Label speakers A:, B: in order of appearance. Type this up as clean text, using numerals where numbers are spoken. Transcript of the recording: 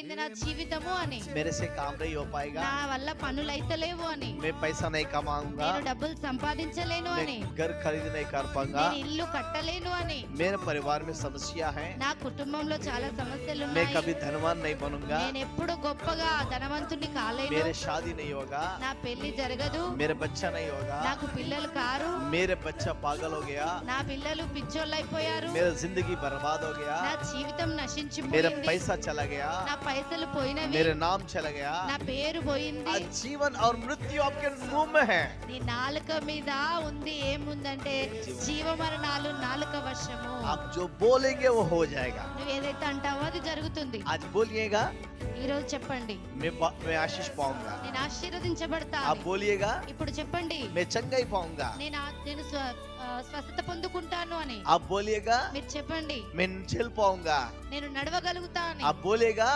A: అయిపోయింది నా జీవితము అని,
B: मेरे से काम नहीं हो पाएगा,
A: నా వల్ల పనులు అయితలేవు అని,
B: मैं पैसा नहीं कमाऊंगा,
A: నేను డబ్బులు సంపాదించలేను అని,
B: मैं घर खरीद नहीं कर पाऊंगा,
A: నేను ఇల్లు కట్టలేను అని,
B: मेरे परिवार में समस्या है,
A: నా కుటుంబంలో చాలా సమస్యలు
B: मैं
A: ఉన్నాయి,
B: कभी धनवान नहीं बनूंगा,
A: నేను ఎప్పుడు గొప్పగా ధనవంతుని కాలేను,
B: मेरे शादी नहीं होगा,
A: నా పెళ్లి జరగదు,
B: मेरे बच्चा नहीं होगा,
A: నాకు పిల్లలు కారు,
B: मेरे बच्चा पागल हो गया,
A: నా పిల్లలు పిచ్చోళ్ళు అయిపోయారు,
B: मेरा जिंदगी बर्बाद हो गया,
A: నా జీవితం
B: मेरा
A: నశించిపోయింది,
B: पैसा चला गया,
A: నా పైసలు పోయినవి,
B: मेरा नाम चला गया।
A: నా పేరు పోయింది.
B: आज जीवन और मृत्यु आपके मुंह में है।
A: నీ నాలుక మీద ఉంది, ఏముందంటే జీవ మరణాలు నాలుక వశము.
B: आप जो बोलेंगे वो हो जाएगा।
A: నువ్వు ఏదైతే అంటావో అది జరుగుతుంది.
B: आज बोलिएगा
A: ఈ రోజు చెప్పండి,
B: मैं आशीष पाऊंगा।
A: నేను ఆశీర్వదించబడతా.
B: आप बोलिएगा
A: ఇప్పుడు చెప్పండి,
B: मैं चंगाई पाऊंगा।
A: నేను స్వస్థత పొందుకుంటాను అని.
B: आप बोलिएगा
A: మీరు చెప్పండి,
B: मैं चल पाऊंगा।
A: నేను నడవగలుగుతా అని.
B: आप बोलेगा